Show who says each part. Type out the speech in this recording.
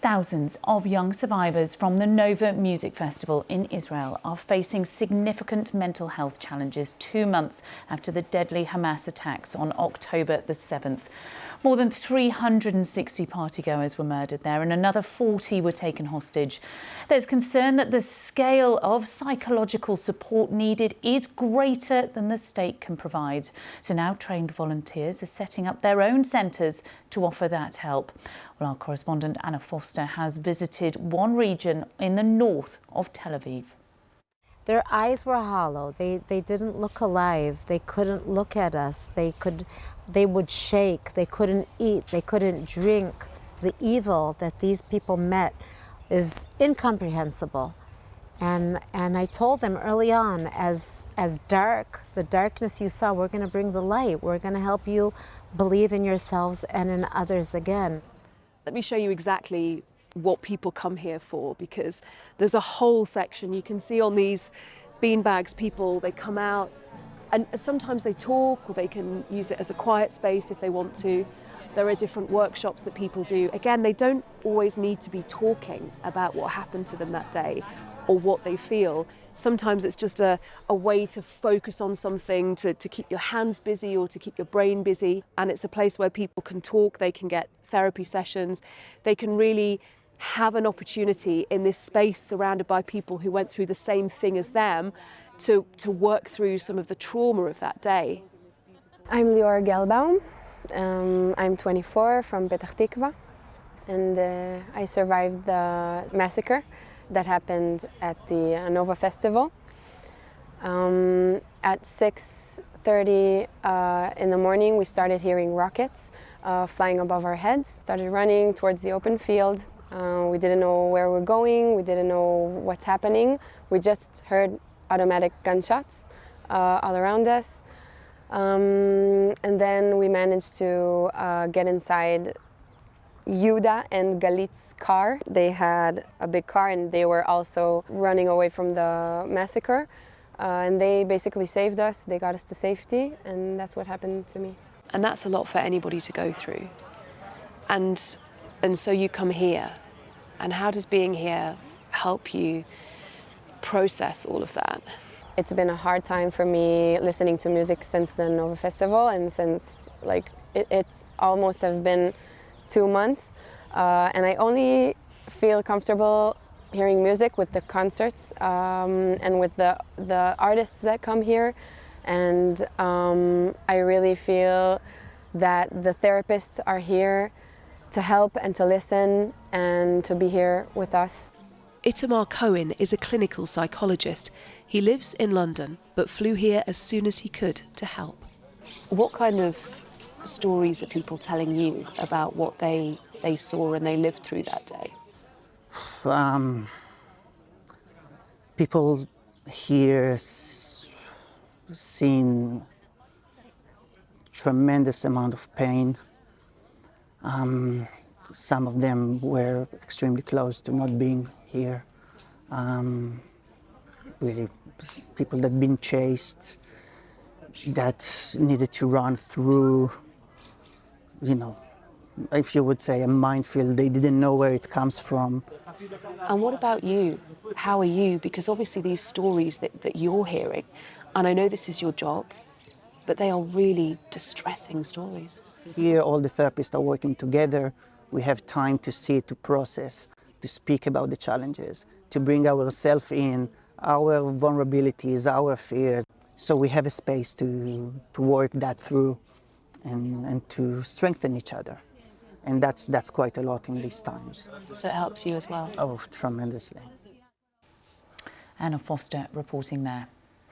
Speaker 1: Thousands of young survivors from the Nova Music Festival in Israel are facing significant mental health challenges 2 months after the deadly Hamas attacks on October the 7th. More than 360 partygoers were murdered there and another 40 were taken hostage. There's concern that the scale of psychological support needed is greater than the state can provide. So now trained volunteers are setting up their own centres to offer that help. Well, our correspondent Anna Foster has visited one region in the north of Tel Aviv.
Speaker 2: Their eyes were hollow. They didn't look alive. They couldn't look at us. They would shake. They couldn't eat. They couldn't drink. The evil that these people met is incomprehensible. And I told them early on, as the darkness you saw, we're going to bring the light. We're going to help you believe in yourselves and in others again.
Speaker 3: Let me show you exactly what people come here for, because there's a whole section. You can see on these beanbags, they come out and sometimes they talk, or they can use it as a quiet space if they want to. There are different workshops that people do. Again, they don't always need to be talking about what happened to them that day or what they feel. Sometimes it's just a way to focus on something, to keep your hands busy or to keep your brain busy. And it's a place where people can talk, they can get therapy sessions, they can really have an opportunity in this space surrounded by people who went through the same thing as them to work through some of the trauma of that day.
Speaker 4: I'm Lia Naor. I'm 24 from Petah Tikva, and I survived the massacre that happened at the Nova Festival. At 6:30 in the morning, we started hearing rockets flying above our heads. Started running towards the open field. We didn't know where we're going. We didn't know what's happening. We just heard automatic gunshots all around us. And then we managed to get inside Yuda and Galit's car. They had a big car and they were also running away from the massacre. And they basically saved us. They got us to safety, and that's what happened to me.
Speaker 3: And that's a lot for anybody to go through. And so you come here. And how does being here help you process all of that?
Speaker 4: It's been a hard time for me listening to music since the Nova Festival, and since it's almost have been 2 months, and I only feel comfortable hearing music with the concerts and with the artists that come here, and I really feel that the therapists are here to help and to listen and to be here with us.
Speaker 3: Itamar Cohen is a clinical psychologist. He lives in London, but flew here as soon as he could to help. What kind of stories are people telling you about what they saw and they lived through that day?
Speaker 5: People here seen tremendous amount of pain. Some of them were extremely close to not being here. Really, people that been chased, that needed to run through, if you would say, a minefield. They didn't know where it comes from.
Speaker 3: And what about you? How are you? Because obviously these stories that you're hearing, and I know this is your job, but they are really distressing stories.
Speaker 5: Here, all the therapists are working together. We have time to see, to process, to speak about the challenges, to bring ourselves in, our vulnerabilities, our fears. So we have a space to work that through and to strengthen each other. And that's quite a lot in these times.
Speaker 3: So it helps you as well?
Speaker 5: Oh, tremendously.
Speaker 1: Anna Foster reporting there.